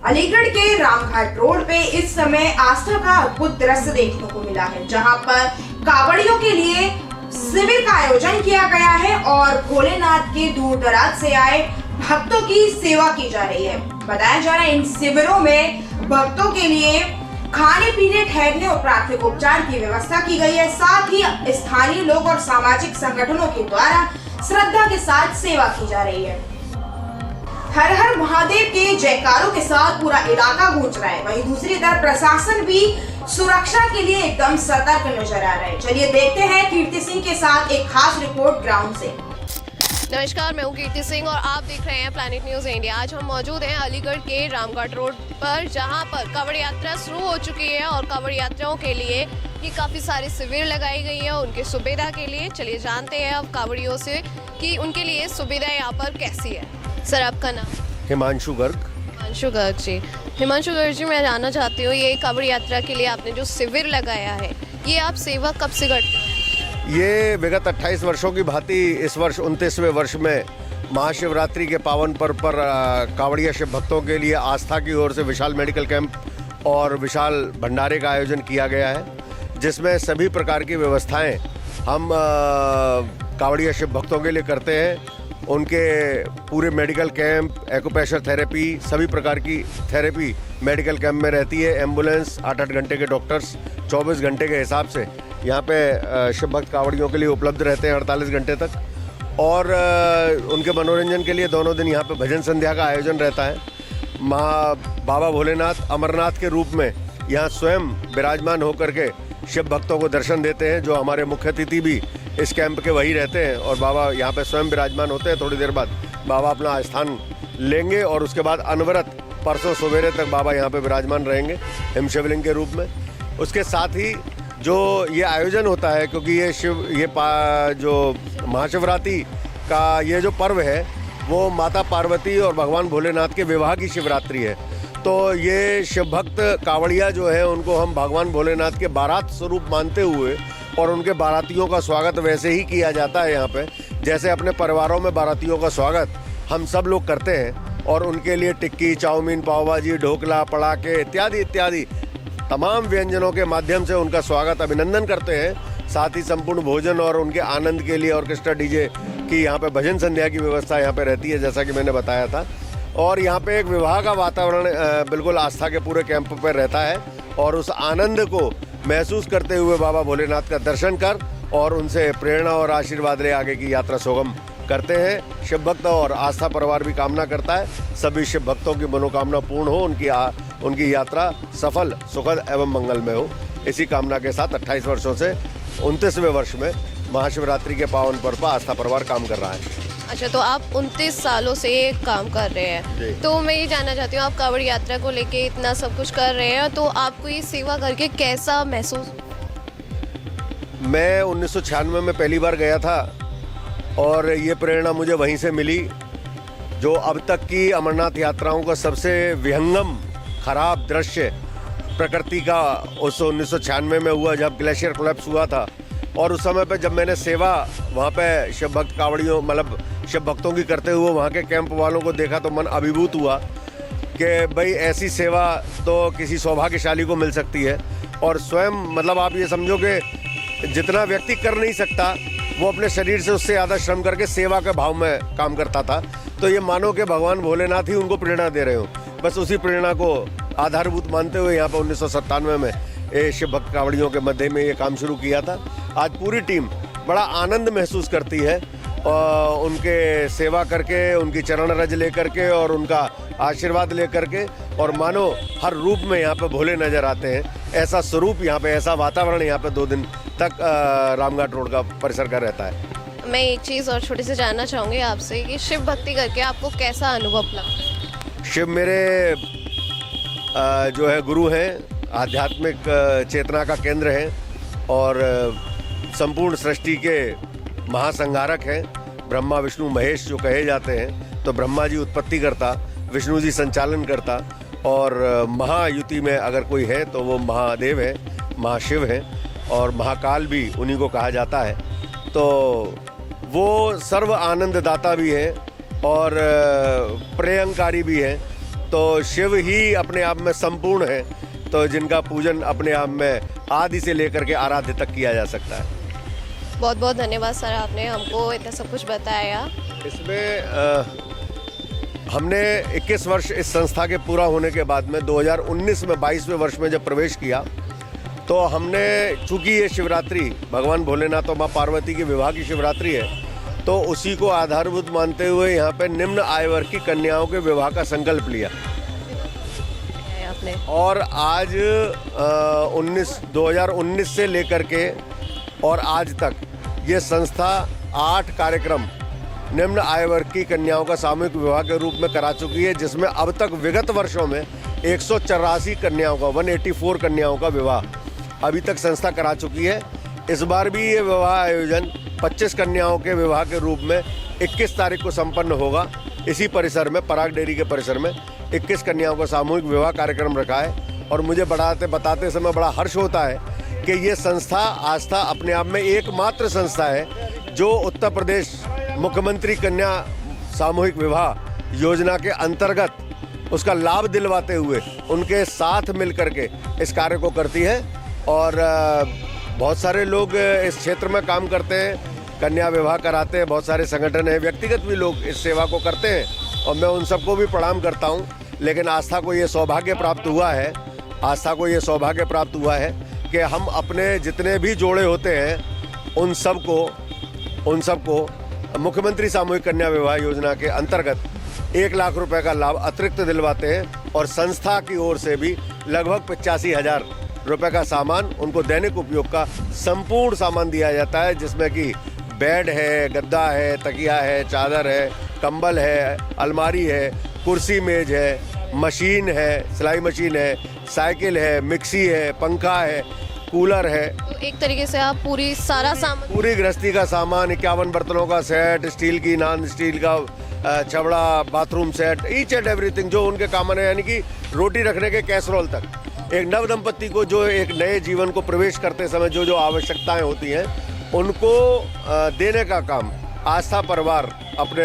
अलीगढ़ के रामघाट रोड पे इस समय आस्था का अद्भुत दृश्य देखने को मिला है, जहां पर कांवड़ियों के लिए शिविर का आयोजन किया गया है और भोलेनाथ के दूर दराज से आए भक्तों की सेवा की जा रही है। बताया जा रहा है इन शिविरों में भक्तों के लिए खाने पीने, ठहरने और प्राथमिक उपचार की व्यवस्था की गई है। साथ ही स्थानीय लोग और सामाजिक संगठनों के द्वारा श्रद्धा के साथ सेवा की जा रही है। हर हर महादेव के जयकारों के साथ पूरा इलाका गूंज रहा है। वहीं दूसरी तरफ प्रशासन भी सुरक्षा के लिए एकदम सतर्क नजर आ रहा है। चलिए देखते हैं कीर्ति सिंह के साथ एक खास रिपोर्ट ग्राउंड से। नमस्कार, मैं हूँ कीर्ति सिंह और आप देख रहे हैं प्लैनेट न्यूज़ इंडिया। आज हम मौजूद हैं अलीगढ़ के रामघाट रोड पर, जहाँ पर कांवड़ यात्रा शुरू हो चुकी है और कांवड़ यात्राओं के लिए ये काफ़ी सारे शिविर लगाई गई है उनकी सुविधा के लिए। चलिए जानते हैं अब कांवड़ियों से कि उनके लिए सुविधा यहाँ पर कैसी है। सर, आपका नाम? हिमांशु गर्ग। हिमांशु गर्ग जी। हिमांशु गर्ग जी, मैं जानना चाहती हूँ ये कांवड़ यात्रा के लिए आपने जो शिविर लगाया है, ये आप सेवा कब से करते हैं? ये विगत 28 वर्षों की भांति इस वर्ष 29वें वर्ष में महाशिवरात्रि के पावन पर्व पर कांवड़िया शिव भक्तों के लिए आस्था की ओर से विशाल मेडिकल कैंप और विशाल भंडारे का आयोजन किया गया है, जिसमें सभी प्रकार की व्यवस्थाएं हम कांवड़िया शिव भक्तों के लिए करते हैं। उनके पूरे मेडिकल कैंप, एक्यूप्रेशर थेरेपी, सभी प्रकार की थेरेपी मेडिकल कैंप में रहती है। एम्बुलेंस, 8-8 घंटे के डॉक्टर्स 24 घंटे के हिसाब से यहाँ पे शिव भक्त कांवड़ियों के लिए उपलब्ध रहते हैं 48 घंटे तक। और उनके मनोरंजन के लिए दोनों दिन यहाँ पे भजन संध्या का आयोजन रहता है। बाबा भोलेनाथ अमरनाथ के रूप में यहाँ स्वयं विराजमान होकर के शिव भक्तों को दर्शन देते हैं, जो हमारे मुख्य अतिथि भी इस कैंप के वही रहते हैं और बाबा यहाँ पे स्वयं विराजमान होते हैं। थोड़ी देर बाद बाबा अपना स्थान लेंगे और उसके बाद अनवरत परसों सवेरे तक बाबा यहाँ पे विराजमान रहेंगे हिम शिवलिंग के रूप में। उसके साथ ही जो ये आयोजन होता है, क्योंकि जो महाशिवरात्रि का ये जो पर्व है वो माता पार्वती और भगवान भोलेनाथ के विवाह की शिवरात्रि है, तो ये शिव भक्त कांवड़िया जो है उनको हम भगवान भोलेनाथ के बारात स्वरूप मानते हुए और उनके बारातियों का स्वागत वैसे ही किया जाता है यहाँ पे, जैसे अपने परिवारों में बारातियों का स्वागत हम सब लोग करते हैं। और उनके लिए टिक्की, चाउमीन, पाव भाजी, ढोकला, पड़ाके इत्यादि इत्यादि तमाम व्यंजनों के माध्यम से उनका स्वागत, अभिनंदन करते हैं। साथ ही संपूर्ण भोजन और उनके आनंद के लिए ऑर्केस्ट्रा डीजे की यहाँ पे भजन संध्या की व्यवस्था यहाँ पे रहती है, जैसा कि मैंने बताया था। और यहाँ पे एक विवाह का वातावरण बिल्कुल आस्था के पूरे कैंप पर रहता है और उस आनंद को महसूस करते हुए बाबा भोलेनाथ का दर्शन कर और उनसे प्रेरणा और आशीर्वाद ले आगे की यात्रा सुगम करते हैं। शिव भक्त और आस्था परिवार भी कामना करता है सभी शिव भक्तों की मनोकामना पूर्ण हो, उनकी यात्रा सफल, सुखद एवं मंगलमय हो। इसी कामना के साथ 28 वर्षों से 29वें वर्ष में महाशिवरात्रि के पावन पर्व पर आस्था परिवार काम कर रहा है। अच्छा, तो आप 29 सालों से काम कर रहे हैं, तो मैं ये जानना चाहती हूँ, आप कांवड़ यात्रा को लेके इतना सब कुछ कर रहे हैं, तो आपको ये सेवा करके कैसा महसूस? मैं 1996 में पहली बार गया था और ये प्रेरणा मुझे वहीं से मिली। जो अब तक की अमरनाथ यात्राओं का सबसे विहंगम खराब दृश्य प्रकृति का उस 1996 में हुआ, जब ग्लेशियर कोलैप्स हुआ था। और उस समय पे जब मैंने सेवा वहाँ पे शिव भक्त कांवड़ियों मतलब शिव भक्तों की करते हुए वहाँ के कैंप वालों को देखा तो मन अभिभूत हुआ कि भाई ऐसी सेवा तो किसी सौभाग्यशाली को मिल सकती है। और स्वयं मतलब आप ये समझो कि जितना व्यक्ति कर नहीं सकता वो अपने शरीर से उससे ज़्यादा श्रम करके सेवा के भाव में काम करता था। तो ये मानो कि भगवान भोलेनाथ ही उनको प्रेरणा दे रहे हो। बस उसी प्रेरणा को आधारभूत मानते हुए यहाँ पर 1997 में ये शिव भक्त कांवड़ियों के मध्य में ये काम शुरू किया था। आज पूरी टीम बड़ा आनंद महसूस करती है और उनके सेवा करके, उनकी चरण रज लेकर के और उनका आशीर्वाद लेकर के, और मानो हर रूप में यहाँ पे भोले नजर आते हैं। ऐसा स्वरूप यहाँ पे, ऐसा वातावरण यहाँ पे 2 दिन तक रामघाट रोड का परिसर का रहता है। मैं एक चीज़ और छोटी सी जानना चाहूँगी आपसे कि शिव भक्ति करके आपको कैसा अनुभव लगा? शिव मेरे जो है गुरु हैं, आध्यात्मिक चेतना का केंद्र है और संपूर्ण सृष्टि के महासंहारक हैं। ब्रह्मा विष्णु महेश जो कहे जाते हैं, तो ब्रह्मा जी उत्पत्ति करता, विष्णु जी संचालन करता और महायुति में अगर कोई है तो वो महादेव है, महाशिव है और महाकाल भी उन्हीं को कहा जाता है। तो वो सर्व आनंददाता भी है और प्रेयंकारी भी है तो शिव ही अपने आप में संपूर्ण है, तो जिनका पूजन अपने आप में आदि से लेकर के आराध्य तक किया जा सकता है। बहुत बहुत धन्यवाद सर, आपने हमको इतना सब कुछ बताया। इसमें हमने 21 वर्ष इस संस्था के पूरा होने के बाद में 2019 में 22वें वर्ष में जब प्रवेश किया, तो हमने, चूँकि ये शिवरात्रि भगवान भोलेनाथ और माँ पार्वती के विवाह की शिवरात्रि है, तो उसी को आधारभूत मानते हुए यहाँ पे निम्न आय वर्ग की कन्याओं के विवाह का संकल्प लिया। आपने और आज 2019 से लेकर के और आज तक ये संस्था 8 कार्यक्रम निम्न आय वर्ग की कन्याओं का सामूहिक विवाह के रूप में करा चुकी है, जिसमें अब तक विगत वर्षों में 184 कन्याओं का 184 कन्याओं का विवाह अभी तक संस्था करा चुकी है। इस बार भी ये विवाह आयोजन 25 कन्याओं के विवाह के रूप में 21 तारीख को संपन्न होगा। इसी परिसर में, पराग डेयरी के परिसर में 21 कन्याओं का सामूहिक विवाह कार्यक्रम रखा है। और मुझे बताते समय बड़ा हर्ष होता है कि ये संस्था आस्था अपने आप में एकमात्र संस्था है जो उत्तर प्रदेश मुख्यमंत्री कन्या सामूहिक विवाह योजना के अंतर्गत उसका लाभ दिलवाते हुए उनके साथ मिलकर के इस कार्य को करती है। और बहुत सारे लोग इस क्षेत्र में काम करते हैं, कन्या विवाह कराते हैं, बहुत सारे संगठन हैं, व्यक्तिगत भी लोग इस सेवा को करते हैं और मैं उन सबको भी प्रणाम करता हूं। लेकिन आस्था को ये सौभाग्य प्राप्त हुआ है कि हम अपने जितने भी जोड़े होते हैं उन सबको मुख्यमंत्री सामूहिक कन्या विवाह योजना के अंतर्गत 1 लाख रुपए का लाभ अतिरिक्त दिलवाते हैं और संस्था की ओर से भी लगभग 85,000 रुपए का सामान, उनको दैनिक उपयोग का संपूर्ण सामान दिया जाता है, जिसमें कि बेड है, गद्दा है, तकिया है, चादर है, कंबल है, अलमारी है, कुर्सी मेज है, मशीन है, सिलाई मशीन है, साइकिल है, मिक्सी है, पंखा है, कूलर है। तो एक तरीके से आप पूरी गृहस्थी का सामान, 51 बर्तनों का सेट, स्टील की, नॉन स्टील का Chhabra, bathroom set, each and everything जो उनके कामन है, यानी कि रोटी रखने के कैसरोल तक। एक नव दंपत्ति को जो एक नए जीवन को प्रवेश करते समय जो आवश्यकताएं होती हैं उनको देने का काम आस्था परिवार अपने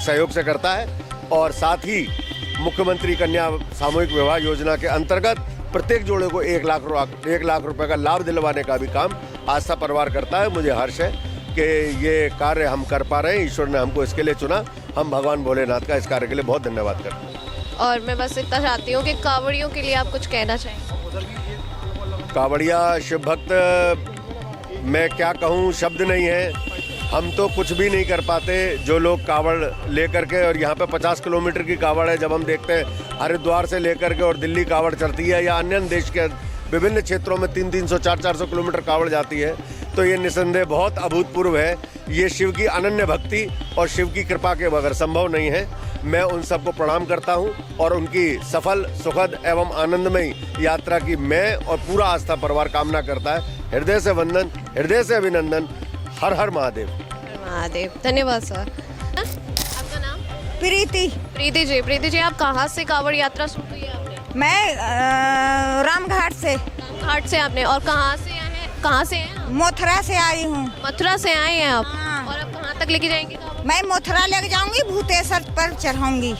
सहयोग से करता है। और साथ ही मुख्यमंत्री कन्या सामूहिक विवाह योजना के अंतर्गत प्रत्येक जोड़े को 1 लाख रुपए का लाभ दिलवाने का भी काम आस्था परिवार करता है। मुझे हर्ष है कि ये कार्य हम कर पा रहे हैं, ईश्वर ने हमको इसके लिए चुना। हम भगवान भोलेनाथ का इस कार्य के लिए बहुत धन्यवाद करते हैं। और मैं बस इतना चाहती हूँ कि कांवड़ियों के लिए आप कुछ कहना चाहेंगे। कांवड़िया शिव भक्त, मैं क्या कहूँ, शब्द नहीं है। हम तो कुछ भी नहीं कर पाते। जो लोग कांवड़ लेकर के, और यहाँ पे 50 किलोमीटर की कांवड़ है, जब हम देखते हैं हरिद्वार से लेकर के और दिल्ली कांवड़ चढ़ती है, या अन्य देश के विभिन्न क्षेत्रों में 300, 400 किलोमीटर कांवड़ जाती है, तो ये निसंदेह बहुत अभूतपूर्व है। ये शिव की अनन्य भक्ति और शिव की कृपा के बगैर संभव नहीं है। मैं उन सबको प्रणाम करता हूं और उनकी सफल, सुखद एवं आनंदमयी यात्रा की मैं और पूरा आस्था परिवार कामना करता है। हृदय से वंदन, हृदय से अभिनंदन। हर हर महादेव। महादेव। धन्यवाद सर। आपका नाम? प्रीति जी, आप कहाँ से कांवड़ यात्रा शुरू की है आपने? मैं रामघाट से आपने, और कहाँ से हैं? मथुरा से आई हूँ। मथुरा से आए हैं आप? हाँ। और अब कहाँ तक लेके जाएंगे? मैं मथुरा लेके जाऊंगी, भूतेश्वर पर चढ़ाऊंगी।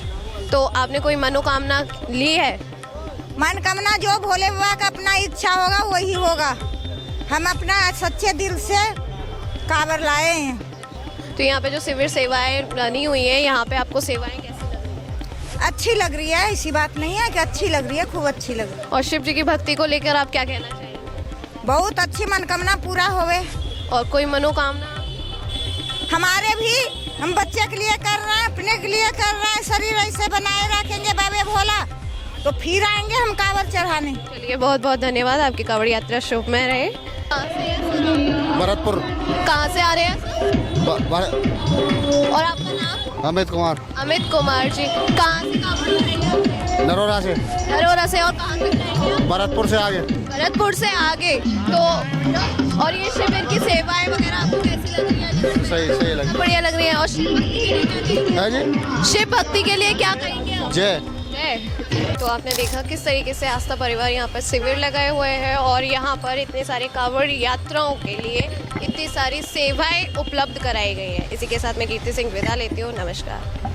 तो आपने कोई मनोकामना ली है? मनोकामना जो भोले बाबा का अपना इच्छा होगा वही होगा। हम अपना सच्चे दिल से कांवड़ लाए हैं। तो यहाँ पे जो शिविर सेवाएं बनी हुई है, यहाँ पे आपको सेवाएं कैसी लग रही है? अच्छी लग रही है, ऐसी बात नहीं है कि अच्छी लग रही है, खूब अच्छी लग रही है। और शिव जी की भक्ति को लेकर आप क्या कहना चाहिए? बहुत अच्छी मनोकामना पूरा होवे। और कोई मनोकामना हमारे भी, हम बच्चे के लिए कर रहे हैं, अपने के लिए कर रहे हैं। शरीर ऐसे बनाए रखेंगे बाबे भोला, तो फिर आएंगे हम कांवड़ चढ़ाने। चलिए, बहुत बहुत धन्यवाद। आपकी कांवड़ यात्रा शुभ में रहे। भरतपुर। कहाँ से आ रहे हैं? और आपका नाम? अमित कुमार जी। कहाँ से कांवड़ लाएंगे? नरोरा से। और कहाँ तक जाएंगे? भरतपुर से आगे। तो और ये शिविर की सेवाएं वगैरह आपको कैसी लग रही है? सही लग, बढ़िया लग रही है। और शिव भक्ति के लिए क्या कहेंगे आप? जय। तो आपने देखा किस तरीके से आस्था परिवार यहाँ पर शिविर लगाए हुए हैं और यहाँ पर इतने सारे कांवड़ यात्राओं के लिए इतनी सारी सेवाएं उपलब्ध कराई गई है। इसी के साथ मैं कीर्ति सिंह विदा लेती हूँ। नमस्कार।